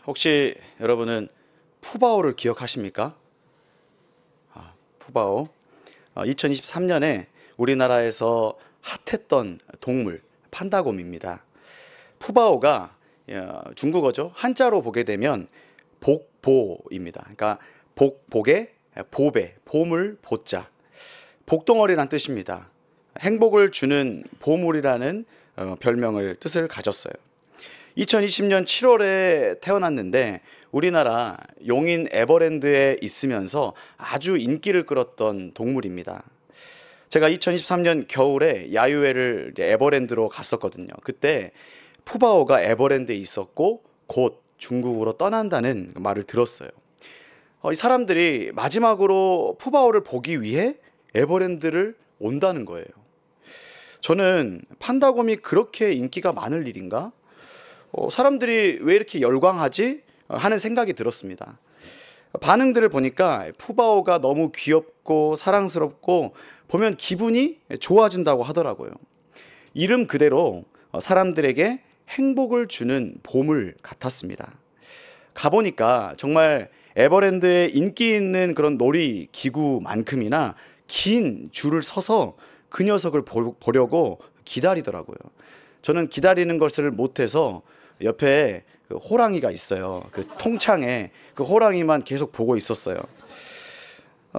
혹시 여러분은 푸바오를 기억하십니까? 푸바오. 2023년에 우리나라에서 핫했던 동물 판다곰입니다. 푸바오가 중국어죠. 한자로 보게 되면 복보입니다. 그러니까 복의 보배, 보물 보자. 복덩어리란 뜻입니다. 행복을 주는 보물이라는 별명을 뜻을 가졌어요. 2020년 7월에 태어났는데 우리나라 용인 에버랜드에 있으면서 아주 인기를 끌었던 동물입니다. 제가 2023년 겨울에 야유회를 에버랜드로 갔었거든요. 그때 푸바오가 에버랜드에 있었고 곧 중국으로 떠난다는 말을 들었어요. 이 사람들이 마지막으로 푸바오를 보기 위해 에버랜드를 온다는 거예요. 저는 판다곰이 그렇게 인기가 많을 일인가? 사람들이 왜 이렇게 열광하지? 하는 생각이 들었습니다. 반응들을 보니까 푸바오가 너무 귀엽고 사랑스럽고 보면 기분이 좋아진다고 하더라고요. 이름 그대로 사람들에게 행복을 주는 보물 같았습니다. 가보니까 정말 에버랜드에 인기 있는 그런 놀이 기구만큼이나 긴 줄을 서서 그 녀석을 보려고 기다리더라고요. 저는 기다리는 것을 못해서 옆에 그 호랑이가 있어요. 그 통창에 그 호랑이만 계속 보고 있었어요.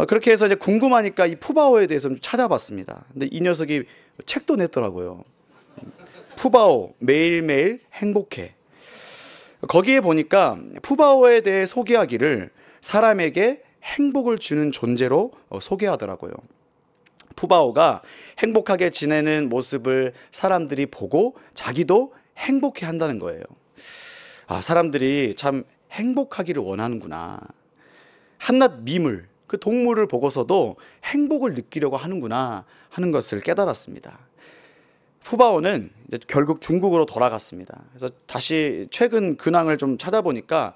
그렇게 해서 이제 궁금하니까 이 푸바오에 대해서 좀 찾아봤습니다. 근데 이 녀석이 책도 냈더라고요. 푸바오 매일매일 행복해. 거기에 보니까 푸바오에 대해 소개하기를 사람에게 행복을 주는 존재로 소개하더라고요. 푸바오가 행복하게 지내는 모습을 사람들이 보고 자기도 행복해 한다는 거예요. 사람들이 참 행복하기를 원하는구나. 한낱 미물, 그 동물을 보고서도 행복을 느끼려고 하는구나 하는 것을 깨달았습니다. 푸바오는 이제 결국 중국으로 돌아갔습니다. 그래서 다시 최근 근황을 좀 찾아보니까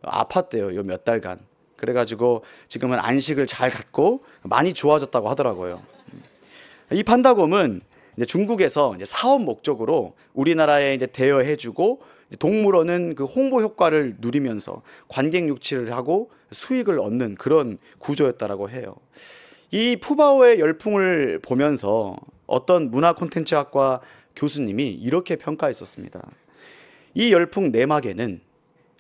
아팠대요. 요 몇 달간. 그래가지고 지금은 안식을 잘 갖고 많이 좋아졌다고 하더라고요. 이 판다곰은 이제 중국에서 이제 사업 목적으로 우리나라에 이제 대여해주고 동물원은 그 홍보 효과를 누리면서 관객 유치를 하고 수익을 얻는 그런 구조였다라고 해요. 이 푸바오의 열풍을 보면서 어떤 문화 콘텐츠학과 교수님이 이렇게 평가했었습니다. 이 열풍 내막에는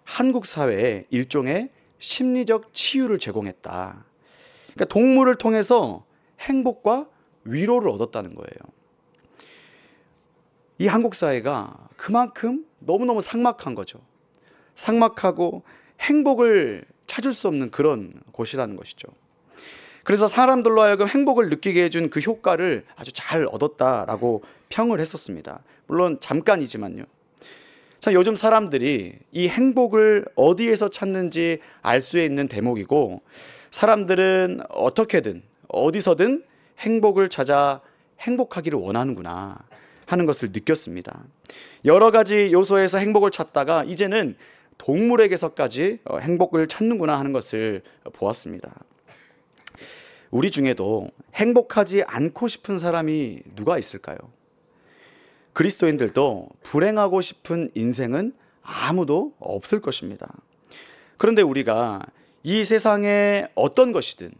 한국 사회에 일종의 심리적 치유를 제공했다. 그러니까 동물을 통해서 행복과 위로를 얻었다는 거예요. 이 한국 사회가 그만큼 너무너무 삭막한 거죠. 삭막하고 행복을 찾을 수 없는 그런 곳이라는 것이죠. 그래서 사람들로 하여금 행복을 느끼게 해준 그 효과를 아주 잘 얻었다라고 평을 했었습니다. 물론 잠깐이지만요. 자, 요즘 사람들이 이 행복을 어디에서 찾는지 알 수 있는 대목이고, 사람들은 어떻게든 어디서든 행복을 찾아 행복하기를 원하는구나 하는 것을 느꼈습니다. 여러 가지 요소에서 행복을 찾다가 이제는 동물에게서까지 행복을 찾는구나 하는 것을 보았습니다. 우리 중에도 행복하지 않고 싶은 사람이 누가 있을까요? 그리스도인들도 불행하고 싶은 인생은 아무도 없을 것입니다. 그런데 우리가 이 세상의 어떤 것이든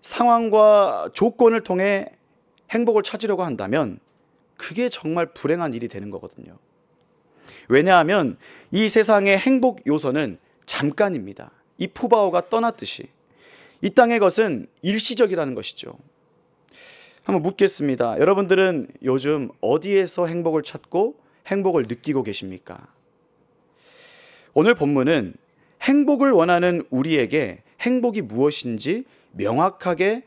상황과 조건을 통해 행복을 찾으려고 한다면 그게 정말 불행한 일이 되는 거거든요. 왜냐하면 이 세상의 행복 요소는 잠깐입니다. 이 푸바오가 떠났듯이 이 땅의 것은 일시적이라는 것이죠. 한번 묻겠습니다. 여러분들은 요즘 어디에서 행복을 찾고 행복을 느끼고 계십니까? 오늘 본문은 행복을 원하는 우리에게 행복이 무엇인지 명확하게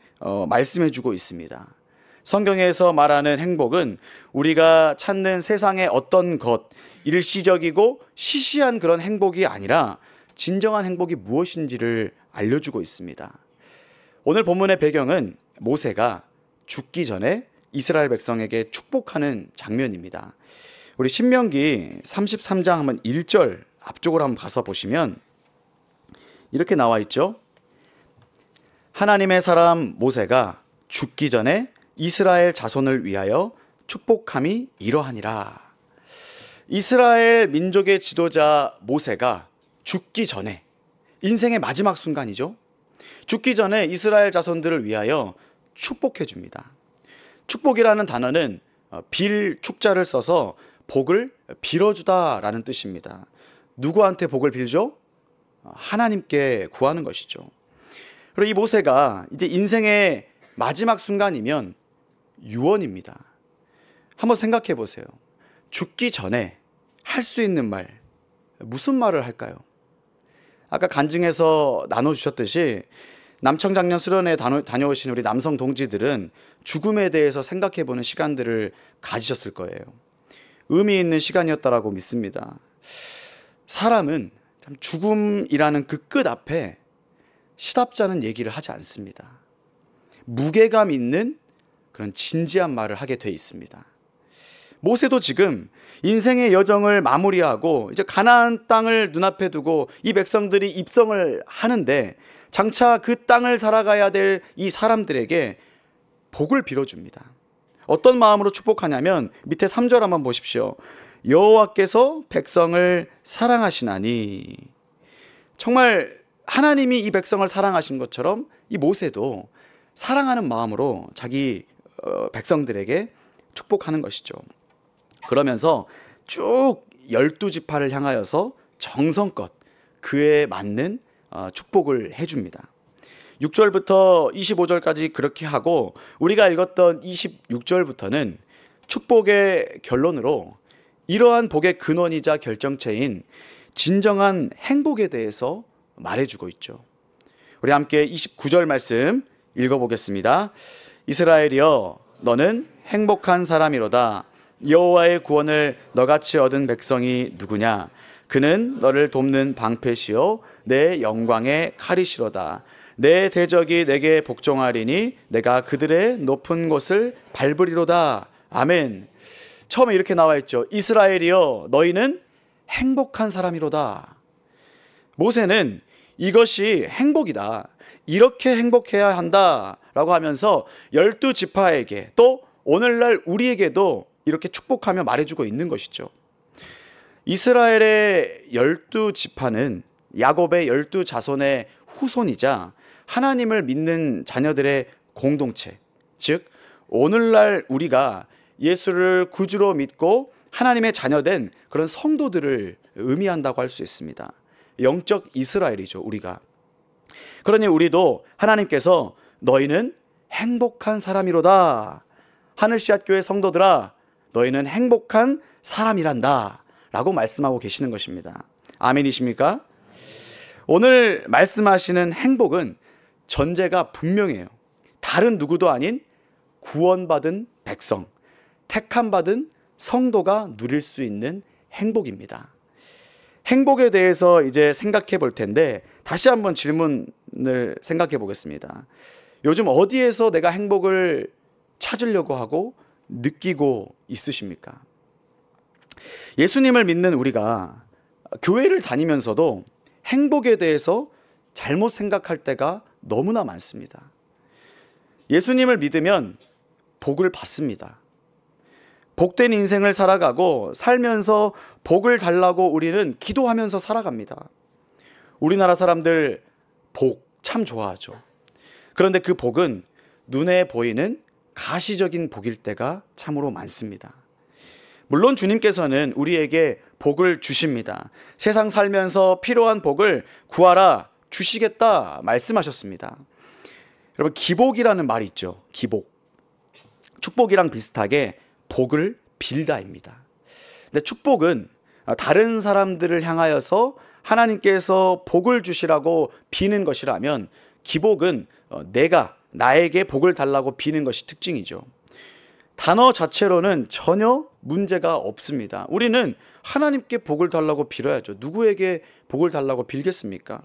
말씀해주고 있습니다. 성경에서 말하는 행복은 우리가 찾는 세상의 어떤 것, 일시적이고 시시한 그런 행복이 아니라 진정한 행복이 무엇인지를 알려주고 있습니다. 오늘 본문의 배경은 모세가 죽기 전에 이스라엘 백성에게 축복하는 장면입니다. 우리 신명기 33장 한번 1절 앞쪽으로 한번 가서 보시면 이렇게 나와 있죠. 하나님의 사람 모세가 죽기 전에 이스라엘 자손을 위하여 축복함이 이러하니라. 이스라엘 민족의 지도자 모세가 죽기 전에, 인생의 마지막 순간이죠. 죽기 전에 이스라엘 자손들을 위하여 축복해 줍니다. 축복이라는 단어는 빌 축자를 써서 복을 빌어주다라는 뜻입니다. 누구한테 복을 빌죠? 하나님께 구하는 것이죠. 그리고 이 모세가 이제 인생의 마지막 순간이면 유언입니다. 한번 생각해 보세요. 죽기 전에 할 수 있는 말, 무슨 말을 할까요? 아까 간증에서 나눠주셨듯이 남청장년 수련회 다녀오신 우리 남성 동지들은 죽음에 대해서 생각해 보는 시간들을 가지셨을 거예요. 의미 있는 시간이었다라고 믿습니다. 사람은 참 죽음이라는 그 끝 앞에 시답지 않은 얘기를 하지 않습니다. 무게감 있는 그런 진지한 말을 하게 돼 있습니다. 모세도 지금 인생의 여정을 마무리하고 이제 가나안 땅을 눈앞에 두고 이 백성들이 입성을 하는데 장차 그 땅을 살아가야 될 이 사람들에게 복을 빌어줍니다. 어떤 마음으로 축복하냐면 밑에 3절 한번 보십시오. 여호와께서 백성을 사랑하시나니. 정말 하나님이 이 백성을 사랑하신 것처럼 이 모세도 사랑하는 마음으로 자기 백성들에게 축복하는 것이죠. 그러면서 쭉 12지파를 향하여서 정성껏 그에 맞는 축복을 해줍니다. 6절부터 25절까지 그렇게 하고 우리가 읽었던 26절부터는 축복의 결론으로 이러한 복의 근원이자 결정체인 진정한 행복에 대해서 말해주고 있죠. 우리 함께 29절 말씀 읽어보겠습니다. 이스라엘이여 너는 행복한 사람이로다. 여호와의 구원을 너같이 얻은 백성이 누구냐? 그는 너를 돕는 방패시요 내 영광의 칼이시로다. 내 대적이 내게 복종하리니 내가 그들의 높은 곳을 밟으리로다. 아멘. 처음에 이렇게 나와 있죠. 이스라엘이여 너희는 행복한 사람이로다. 모세는 이것이 행복이다, 이렇게 행복해야 한다라고 하면서 12지파에게 또 오늘날 우리에게도 이렇게 축복하며 말해주고 있는 것이죠. 이스라엘의 12지파는 야곱의 12자손의 후손이자 하나님을 믿는 자녀들의 공동체, 즉 오늘날 우리가 예수를 구주로 믿고 하나님의 자녀된 그런 성도들을 의미한다고 할 수 있습니다. 영적 이스라엘이죠, 우리가. 그러니 우리도 하나님께서 너희는 행복한 사람이로다, 하늘씨앗교회 성도들아 너희는 행복한 사람이란다 라고 말씀하고 계시는 것입니다. 아멘이십니까? 오늘 말씀하시는 행복은 전제가 분명해요. 다른 누구도 아닌 구원받은 백성, 택함받은 성도가 누릴 수 있는 행복입니다. 행복에 대해서 이제 생각해 볼 텐데 다시 한번 질문을 생각해 보겠습니다. 요즘 어디에서 내가 행복을 찾으려고 하고 느끼고 있으십니까? 예수님을 믿는 우리가 교회를 다니면서도 행복에 대해서 잘못 생각할 때가 너무나 많습니다. 예수님을 믿으면 복을 받습니다. 복된 인생을 살아가고 살면서 복을 달라고 우리는 기도하면서 살아갑니다. 우리나라 사람들 복 참 좋아하죠. 그런데 그 복은 눈에 보이는 가시적인 복일 때가 참으로 많습니다. 물론 주님께서는 우리에게 복을 주십니다. 세상 살면서 필요한 복을 구하라, 주시겠다 말씀하셨습니다. 여러분, 기복이라는 말이 있죠. 기복. 축복이랑 비슷하게 복을 빌다입니다. 근데 축복은 다른 사람들을 향하여서 하나님께서 복을 주시라고 비는 것이라면, 기복은 나에게 복을 달라고 비는 것이 특징이죠. 단어 자체로는 전혀 문제가 없습니다. 우리는 하나님께 복을 달라고 빌어야죠. 누구에게 복을 달라고 빌겠습니까?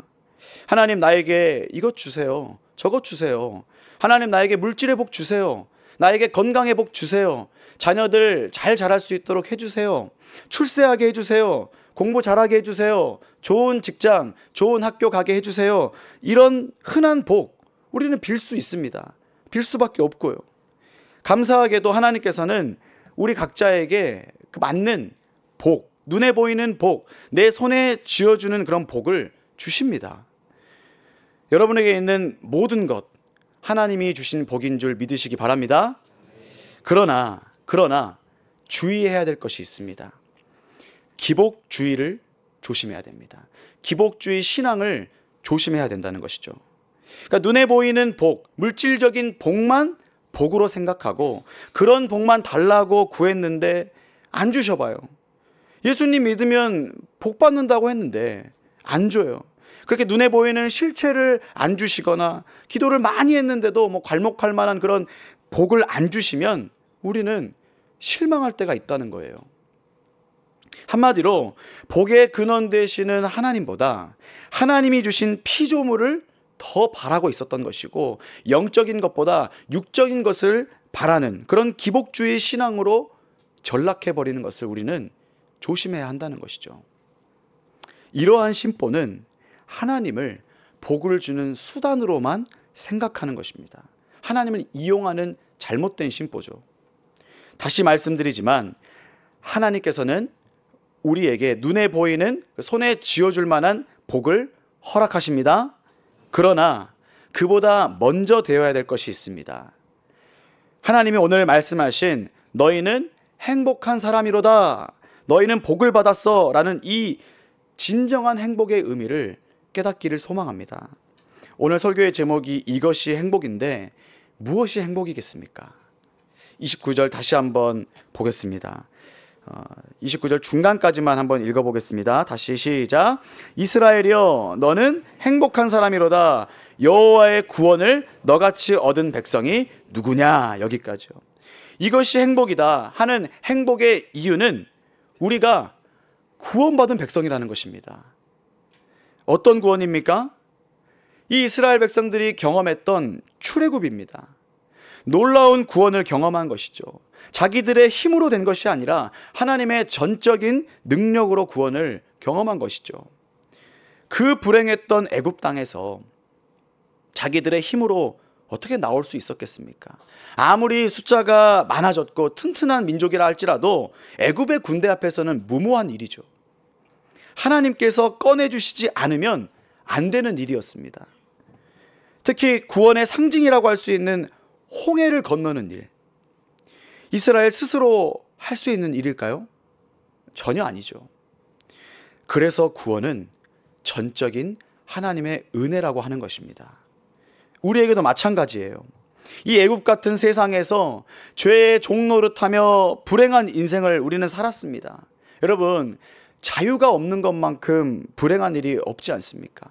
하나님 나에게 이것 주세요, 저것 주세요. 하나님 나에게 물질의 복 주세요. 나에게 건강의 복 주세요. 자녀들 잘 자랄 수 있도록 해주세요. 출세하게 해주세요. 공부 잘하게 해주세요. 좋은 직장, 좋은 학교 가게 해주세요. 이런 흔한 복 우리는 빌 수 있습니다. 빌 수밖에 없고요. 감사하게도 하나님께서는 우리 각자에게 그 맞는 복, 눈에 보이는 복, 내 손에 쥐어주는 그런 복을 주십니다. 여러분에게 있는 모든 것 하나님이 주신 복인 줄 믿으시기 바랍니다. 그러나 주의해야 될 것이 있습니다. 기복주의를 조심해야 됩니다. 기복주의 신앙을 조심해야 된다는 것이죠. 그러니까 눈에 보이는 복, 물질적인 복만 복으로 생각하고 그런 복만 달라고 구했는데 안 주셔봐요. 예수님 믿으면 복 받는다고 했는데 안 줘요. 그렇게 눈에 보이는 실체를 안 주시거나 기도를 많이 했는데도 뭐 괄목할 만한 그런 복을 안 주시면 우리는 실망할 때가 있다는 거예요. 한마디로 복의 근원 되시는 하나님보다 하나님이 주신 피조물을 더 바라고 있었던 것이고 영적인 것보다 육적인 것을 바라는 그런 기복주의 신앙으로 전락해버리는 것을 우리는 조심해야 한다는 것이죠. 이러한 심보는 하나님을 복을 주는 수단으로만 생각하는 것입니다. 하나님을 이용하는 잘못된 심보죠. 다시 말씀드리지만 하나님께서는 우리에게 눈에 보이는 손에 쥐어줄 만한 복을 허락하십니다. 그러나 그보다 먼저 되어야 될 것이 있습니다. 하나님이 오늘 말씀하신 너희는 행복한 사람이로다, 너희는 복을 받았어 라는 이 진정한 행복의 의미를 깨닫기를 소망합니다. 오늘 설교의 제목이 이것이 행복인데 무엇이 행복이겠습니까? 29절 다시 한번 보겠습니다. 29절 중간까지만 한번 읽어보겠습니다. 다시 시작. 이스라엘이여 너는 행복한 사람이로다, 여호와의 구원을 너같이 얻은 백성이 누구냐. 여기까지요. 이것이 행복이다 하는 행복의 이유는 우리가 구원받은 백성이라는 것입니다. 어떤 구원입니까? 이 이스라엘 백성들이 경험했던 출애굽입니다. 놀라운 구원을 경험한 것이죠. 자기들의 힘으로 된 것이 아니라 하나님의 전적인 능력으로 구원을 경험한 것이죠. 그 불행했던 애굽 땅에서 자기들의 힘으로 어떻게 나올 수 있었겠습니까? 아무리 숫자가 많아졌고 튼튼한 민족이라 할지라도 애굽의 군대 앞에서는 무모한 일이죠. 하나님께서 꺼내주시지 않으면 안 되는 일이었습니다. 특히 구원의 상징이라고 할 수 있는 홍해를 건너는 일, 이스라엘 스스로 할 수 있는 일일까요? 전혀 아니죠. 그래서 구원은 전적인 하나님의 은혜라고 하는 것입니다. 우리에게도 마찬가지예요. 이 애굽 같은 세상에서 죄의 종노릇하며 불행한 인생을 우리는 살았습니다. 여러분, 자유가 없는 것만큼 불행한 일이 없지 않습니까?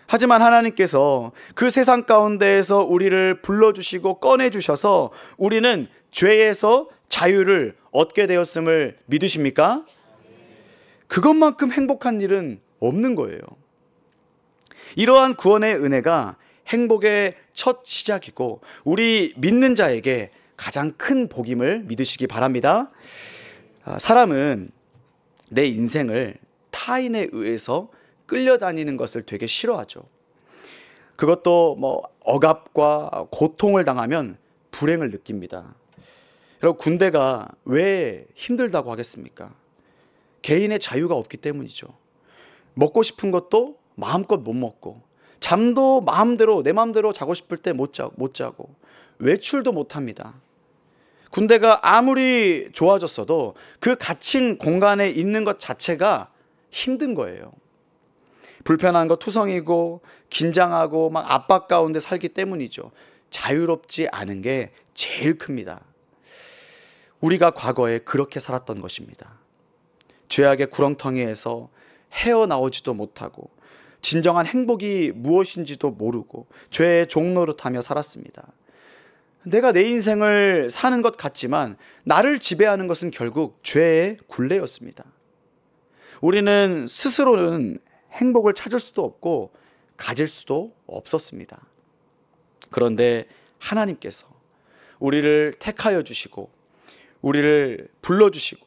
하지만 하나님께서 그 세상 가운데에서 우리를 불러주시고 꺼내주셔서 우리는 죄에서 자유를 얻게 되었음을 믿으십니까? 그것만큼 행복한 일은 없는 거예요. 이러한 구원의 은혜가 행복의 첫 시작이고 우리 믿는 자에게 가장 큰 복임을 믿으시기 바랍니다. 사람은 내 인생을 타인에 의해서 끌려다니는 것을 되게 싫어하죠. 그것도 억압과 고통을 당하면 불행을 느낍니다. 여러분, 군대가 왜 힘들다고 하겠습니까? 개인의 자유가 없기 때문이죠. 먹고 싶은 것도 마음껏 못 먹고, 잠도 마음대로 내 마음대로 자고 싶을 때 못 자고, 외출도 못 합니다. 군대가 아무리 좋아졌어도 그 갇힌 공간에 있는 것 자체가 힘든 거예요. 불편한 거 투성이고 긴장하고 막 압박 가운데 살기 때문이죠. 자유롭지 않은 게 제일 큽니다. 우리가 과거에 그렇게 살았던 것입니다. 죄악의 구렁텅이에서 헤어나오지도 못하고 진정한 행복이 무엇인지도 모르고 죄의 종노릇하며 살았습니다. 내가 내 인생을 사는 것 같지만 나를 지배하는 것은 결국 죄의 굴레였습니다. 우리는 스스로는 행복을 찾을 수도 없고 가질 수도 없었습니다. 그런데 하나님께서 우리를 택하여 주시고 우리를 불러주시고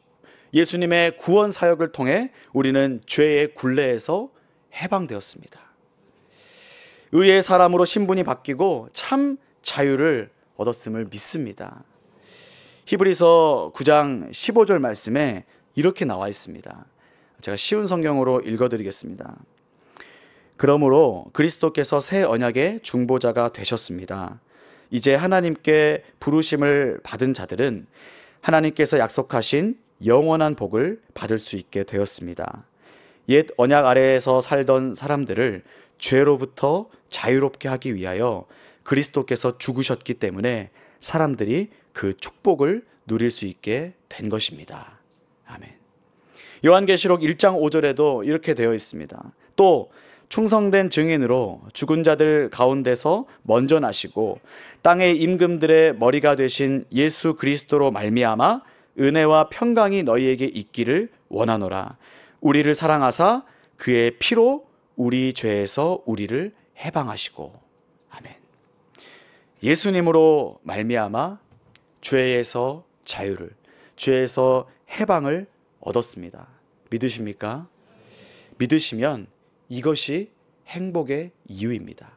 예수님의 구원 사역을 통해 우리는 죄의 굴레에서 해방되었습니다. 의의 사람으로 신분이 바뀌고 참 자유를 얻었음을 믿습니다. 히브리서 9장 15절 말씀에 이렇게 나와 있습니다. 제가 쉬운 성경으로 읽어드리겠습니다. 그러므로 그리스도께서 새 언약의 중보자가 되셨습니다. 이제 하나님께 부르심을 받은 자들은 하나님께서 약속하신 영원한 복을 받을 수 있게 되었습니다. 옛 언약 아래에서 살던 사람들을 죄로부터 자유롭게 하기 위하여 그리스도께서 죽으셨기 때문에 사람들이 그 축복을 누릴 수 있게 된 것입니다. 아멘. 요한계시록 1장 5절에도 이렇게 되어 있습니다. 또 충성된 증인으로 죽은 자들 가운데서 먼저 나시고 땅의 임금들의 머리가 되신 예수 그리스도로 말미암아 은혜와 평강이 너희에게 있기를 원하노라. 우리를 사랑하사 그의 피로 우리 죄에서 우리를 해방하시고. 아멘. 예수님으로 말미암아 죄에서 자유를, 죄에서 해방을 얻었습니다. 믿으십니까? 믿으시면 이것이 행복의 이유입니다.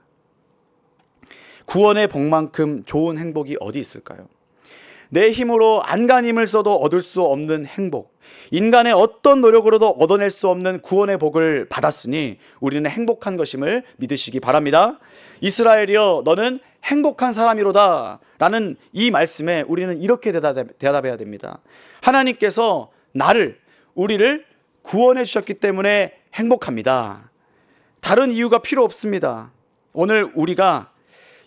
구원의 복만큼 좋은 행복이 어디 있을까요? 내 힘으로 안간힘을 써도 얻을 수 없는 행복, 인간의 어떤 노력으로도 얻어낼 수 없는 구원의 복을 받았으니 우리는 행복한 것임을 믿으시기 바랍니다. 이스라엘이여 너는 행복한 사람이로다 라는 이 말씀에 우리는 이렇게 대답해야 됩니다. 하나님께서 우리를 구원해 주셨기 때문에 행복합니다. 다른 이유가 필요 없습니다. 오늘 우리가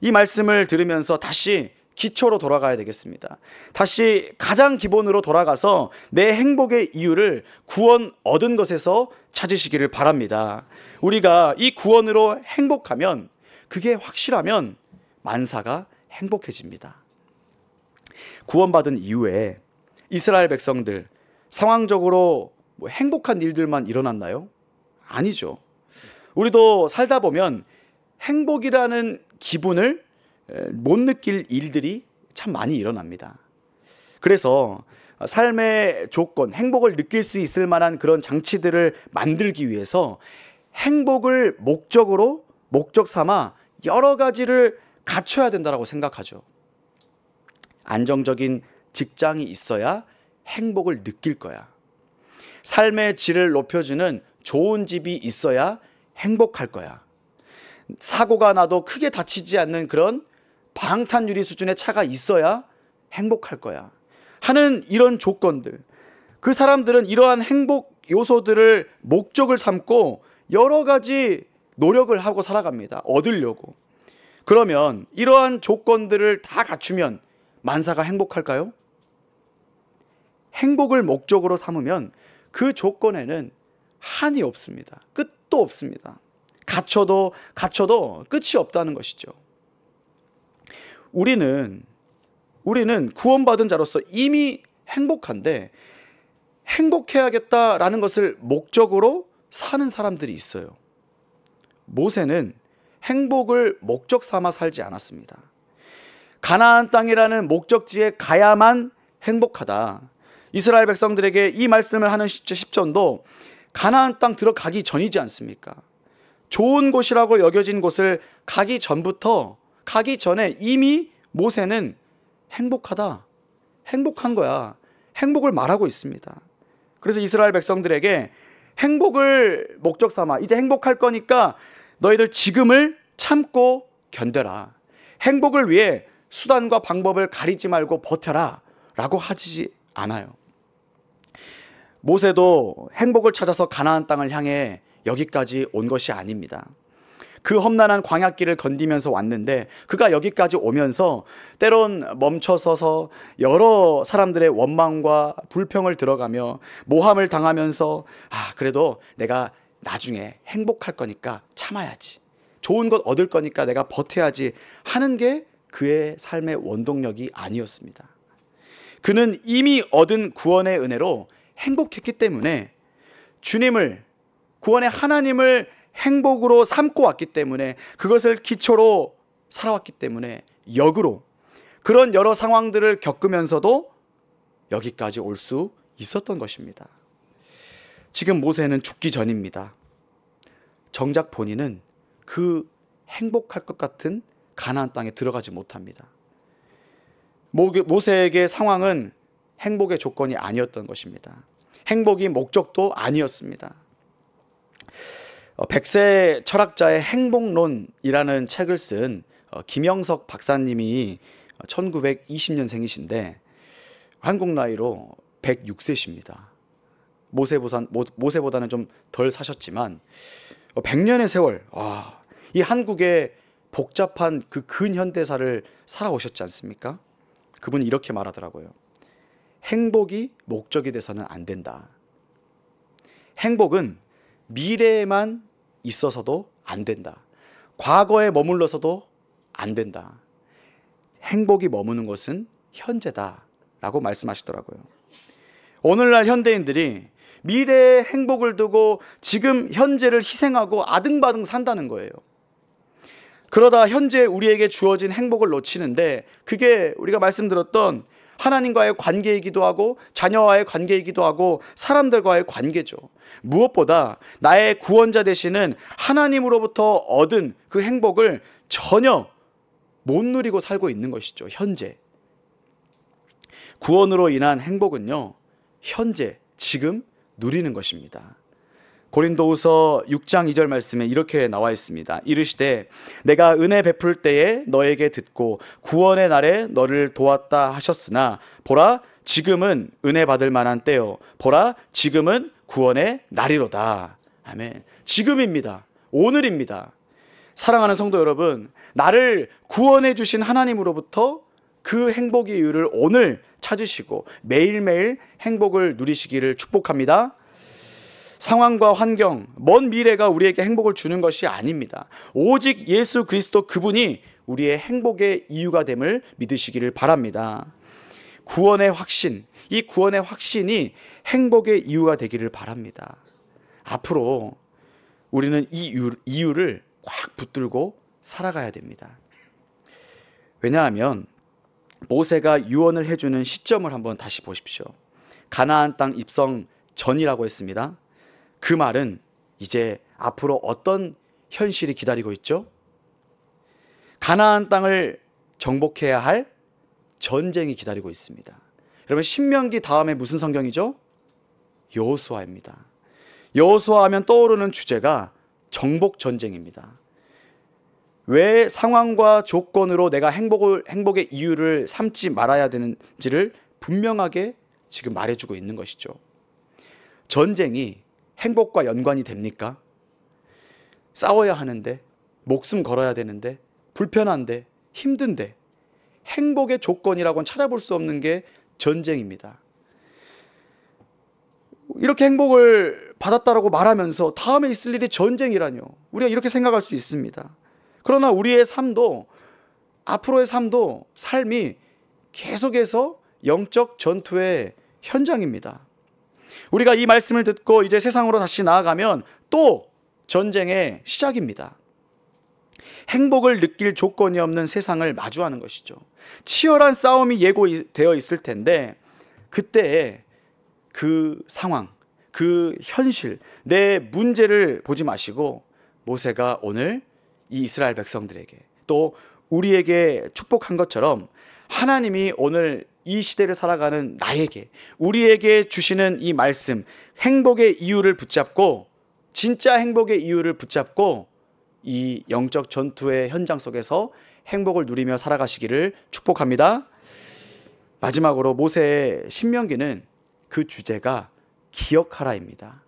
이 말씀을 들으면서 다시 기초로 돌아가야 되겠습니다. 다시 가장 기본으로 돌아가서 내 행복의 이유를 구원 얻은 것에서 찾으시기를 바랍니다. 우리가 이 구원으로 행복하면, 그게 확실하면 만사가 행복해집니다. 구원받은 이후에 이스라엘 백성들 상황적으로 행복한 일들만 일어났나요? 아니죠. 우리도 살다 보면 행복이라는 기분을 못 느낄 일들이 참 많이 일어납니다. 그래서 삶의 조건, 행복을 느낄 수 있을 만한 그런 장치들을 만들기 위해서 행복을 목적 삼아 여러 가지를 갖춰야 된다고 생각하죠. 안정적인 직장이 있어야 행복을 느낄 거야. 삶의 질을 높여주는 좋은 집이 있어야 행복할 거야. 사고가 나도 크게 다치지 않는 그런 방탄유리 수준의 차가 있어야 행복할 거야 하는 이런 조건들, 그 사람들은 이러한 행복 요소들을 목적을 삼고 여러 가지 노력을 하고 살아갑니다. 얻으려고. 그러면 이러한 조건들을 다 갖추면 만사가 행복할까요? 행복을 목적으로 삼으면 그 조건에는 한이 없습니다. 끝도 없습니다. 갖춰도 끝이 없다는 것이죠. 우리는 구원받은 자로서 이미 행복한데 행복해야겠다라는 것을 목적으로 사는 사람들이 있어요. 모세는 행복을 목적 삼아 살지 않았습니다. 가나안 땅이라는 목적지에 가야만 행복하다. 이스라엘 백성들에게 이 말씀을 하는 10전도 가나안 땅 들어가기 전이지 않습니까? 좋은 곳이라고 여겨진 곳을 가기 전에 이미 모세는 행복하다, 행복한 거야, 행복을 말하고 있습니다. 그래서 이스라엘 백성들에게 행복을 목적 삼아 이제 행복할 거니까 너희들 지금을 참고 견뎌라. 행복을 위해 수단과 방법을 가리지 말고 버텨라 라고 하지 않아요. 모세도 행복을 찾아서 가나안 땅을 향해 여기까지 온 것이 아닙니다. 그 험난한 광야길을 건디면서 왔는데 그가 여기까지 오면서 때론 멈춰서서 여러 사람들의 원망과 불평을 들어가며 모함을 당하면서 그래도 내가 나중에 행복할 거니까 참아야지, 좋은 것 얻을 거니까 내가 버텨야지 하는 게 그의 삶의 원동력이 아니었습니다. 그는 이미 얻은 구원의 은혜로 행복했기 때문에 주님을, 구원의 하나님을 행복으로 삼고 왔기 때문에, 그것을 기초로 살아왔기 때문에 역으로 그런 여러 상황들을 겪으면서도 여기까지 올 수 있었던 것입니다. 지금 모세는 죽기 전입니다. 정작 본인은 그 행복할 것 같은 가나안 땅에 들어가지 못합니다. 모세에게 상황은 행복의 조건이 아니었던 것입니다. 행복이 목적도 아니었습니다. 백세 철학자의 행복론이라는 책을 쓴 김영석 박사님이 1920년생이신데 한국 나이로 106세십니다. 모세보다는 좀 덜 사셨지만 100년의 세월, 이 한국의 복잡한 그 근현대사를 살아오셨지 않습니까? 그분이 이렇게 말하더라고요. 행복이 목적이 돼서는 안 된다. 행복은 미래에만 있어서도 안 된다. 과거에 머물러서도 안 된다. 행복이 머무는 것은 현재다 라고 말씀하시더라고요. 오늘날 현대인들이 미래의 행복을 두고 지금 현재를 희생하고 아등바등 산다는 거예요. 그러다 현재 우리에게 주어진 행복을 놓치는데, 그게 우리가 말씀드렸던 하나님과의 관계이기도 하고 자녀와의 관계이기도 하고 사람들과의 관계죠. 무엇보다 나의 구원자 되시는 하나님으로부터 얻은 그 행복을 전혀 못 누리고 살고 있는 것이죠. 현재. 구원으로 인한 행복은요, 현재 지금 누리는 것입니다. 고린도후서 6장 2절 말씀에 이렇게 나와 있습니다. 이르시되 내가 은혜 베풀 때에 너에게 듣고 구원의 날에 너를 도왔다 하셨으나 보라 지금은 은혜 받을 만한 때요 보라 지금은 구원의 날이로다. 아멘. 지금입니다. 오늘입니다. 사랑하는 성도 여러분, 나를 구원해 주신 하나님으로부터 그 행복의 이유를 오늘 찾으시고 매일매일 행복을 누리시기를 축복합니다. 상황과 환경, 먼 미래가 우리에게 행복을 주는 것이 아닙니다. 오직 예수 그리스도 그분이 우리의 행복의 이유가 됨을 믿으시기를 바랍니다. 구원의 확신, 이 구원의 확신이 행복의 이유가 되기를 바랍니다. 앞으로 우리는 이 이유를 꽉 붙들고 살아가야 됩니다. 왜냐하면 모세가 유언을 해주는 시점을 한번 다시 보십시오. 가나안 땅 입성 전이라고 했습니다. 그 말은 이제 앞으로 어떤 현실이 기다리고 있죠? 가나안 땅을 정복해야 할 전쟁이 기다리고 있습니다. 여러분, 신명기 다음에 무슨 성경이죠? 여호수아입니다. 여호수아 하면 떠오르는 주제가 정복 전쟁입니다. 왜 상황과 조건으로 내가 행복의 이유를 삼지 말아야 되는지를 분명하게 지금 말해주고 있는 것이죠. 전쟁이 행복과 연관이 됩니까? 싸워야 하는데, 목숨 걸어야 되는데, 불편한데, 힘든데, 행복의 조건이라고는 찾아볼 수 없는 게 전쟁입니다. 이렇게 행복을 받았다라고 말하면서 다음에 있을 일이 전쟁이라뇨. 우리가 이렇게 생각할 수 있습니다. 그러나 우리의 삶도, 앞으로의 삶도 삶이 계속해서 영적 전투의 현장입니다. 우리가 이 말씀을 듣고 이제 세상으로 다시 나아가면 또 전쟁의 시작입니다. 행복을 느낄 조건이 없는 세상을 마주하는 것이죠. 치열한 싸움이 예고되어 있을 텐데, 그때의 그 상황, 그 현실, 내 문제를 보지 마시고 모세가 오늘 이 이스라엘 백성들에게 또 우리에게 축복한 것처럼 하나님이 오늘 이 시대를 살아가는 나에게, 우리에게 주시는 이 말씀, 행복의 이유를 붙잡고, 진짜 행복의 이유를 붙잡고 이 영적 전투의 현장 속에서 행복을 누리며 살아가시기를 축복합니다. 마지막으로 모세의 신명기는 그 주제가 기억하라입니다.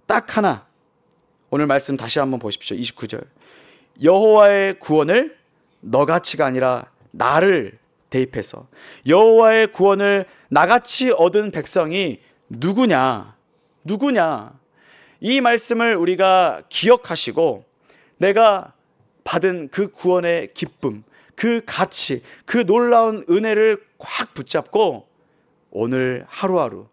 딱 하나, 오늘 말씀 다시 한번 보십시오. 29절. 여호와의 구원을 너같이가 아니라 나를 대입해서, 여호와의 구원을 나같이 얻은 백성이 누구냐? 이 말씀을 우리가 기억하시고 내가 받은 그 구원의 기쁨, 그 가치, 그 놀라운 은혜를 꽉 붙잡고 오늘 하루하루,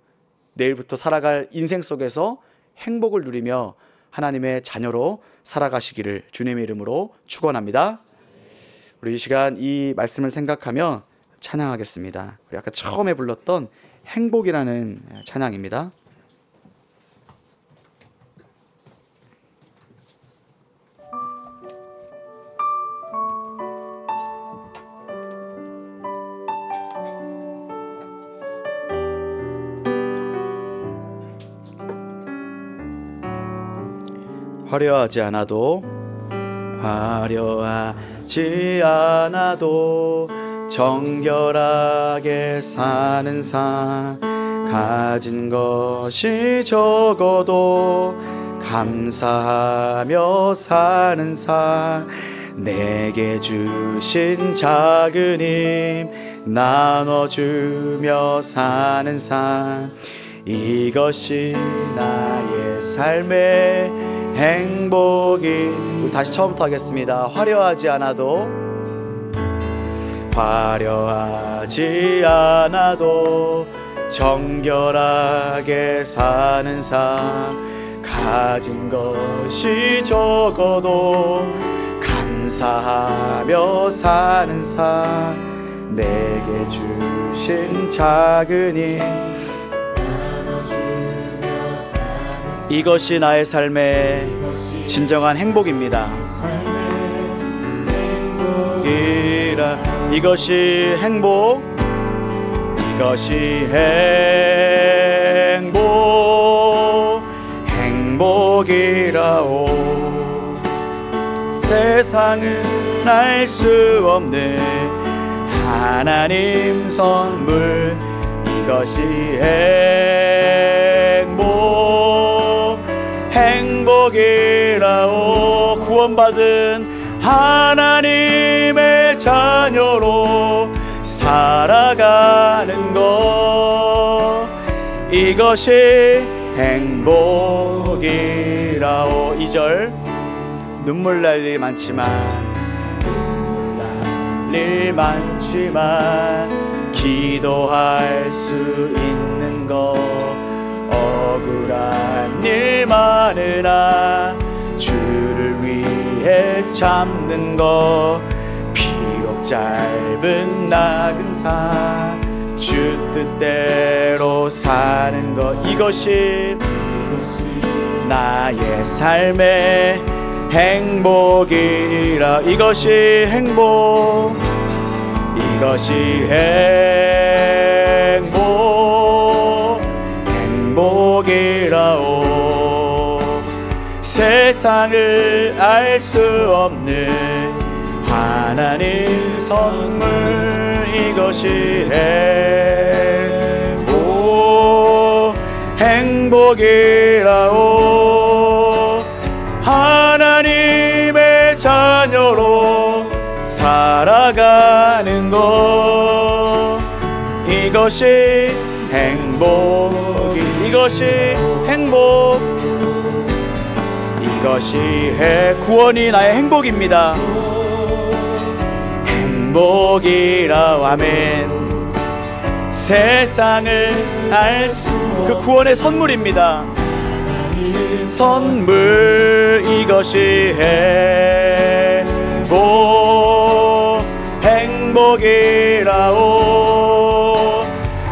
내일부터 살아갈 인생 속에서 행복을 누리며 하나님의 자녀로 살아가시기를 주님의 이름으로 축원합니다. 우리 이 시간 이 말씀을 생각하며 찬양하겠습니다. 우리 아까 처음에 불렀던 행복이라는 찬양입니다. 화려하지 않아도 정결하게 사는 삶, 가진 것이 적어도 감사하며 사는 삶, 내게 주신 작은 힘 나눠주며 사는 삶, 이것이 나의 삶의 행복이. 다시 처음부터 하겠습니다. 화려하지 않아도 정결하게 사는 삶, 가진 것이 적어도 감사하며 사는 삶, 내게 주신 작은 힘 이것이 나의 삶의 진정한 행복입니다. 이것이 행복이라오. 세상은 알 수 없는 하나님 선물, 이것이 행복이라오. 구원받은 하나님의 자녀로 살아가는 것, 이것이 행복이라오. 2절, 눈물 날 일 많지만 기도할 수 있는 것, 억울한 일 많으나 주를 위해 참는 것, 비록 짧은 나은 삶 주 뜻대로 사는 것, 이것이 나의 삶의 행복이라. 이것이 행복이라오. 세상을 알 수 없는 하나님 선물, 이것이 행복이라오. 하나님의 자녀로 살아가는 것, 이것이 구원이 나의 행복입니다. 행복이라. 아멘. 세상을 알 수, 그 구원의 선물입니다. 선물, 이것이 행복이라오.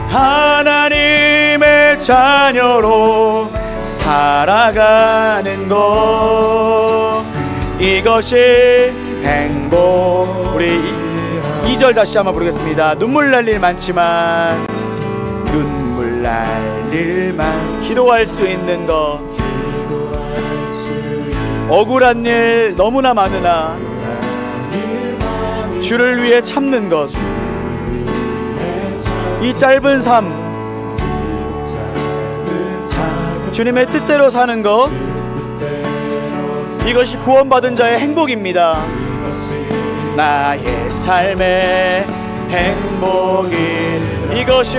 하나님의 자녀로 살아가는 것, 이것이 우리 2절 다시 한번 부르겠습니다. 눈물 날 일 많지만 기도할 수 있는 것, 억울한 일 너무나 많으나 주를 위해 참는 것, 이 짧은 삶 주님의 뜻대로 사는 것, 이것이 구원받은 자의 행복입니다. 나의 삶의 행복이, 이것이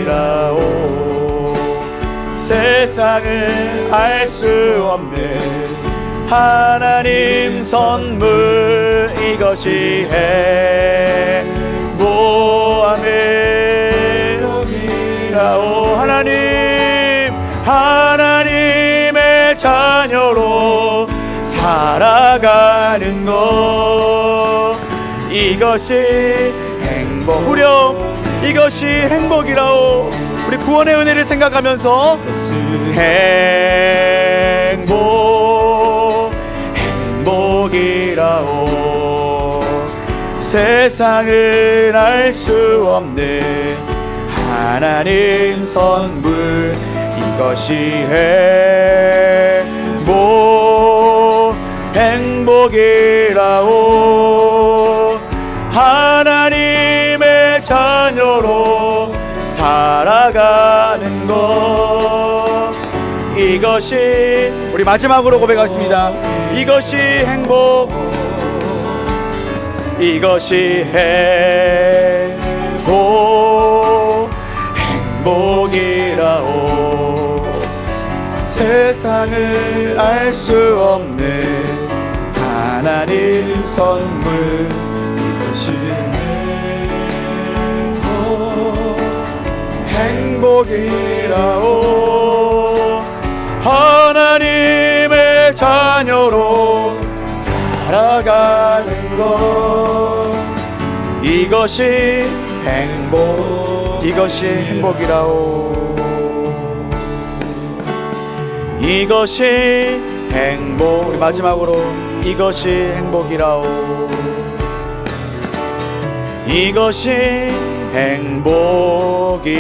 행복이라오. 세상을 알 수 없는 하나님 선물, 이것이 행복이라오. 하나님의 자녀로 살아가는 것, 이것이 이것이 행복이라오. 우리 구원의 은혜를 생각하면서 행복이라오. 세상은 알 수 없는 하나님 선물, 이것이 행복이라오. 하나님의 자녀로 살아가는 것, 이것이, 우리 마지막으로 고백하겠습니다. 이것이 행복, 이것이 행복이라오. 세상을 알 수 없는 하나님 선물, 이것이 행복이라오. 하나님의 자녀로 살아가는 것, 이것이 이것이 행복이라오. 이것이 행복. 우리 마지막으로 이것이 행복이라오. 이것이 행복이라오.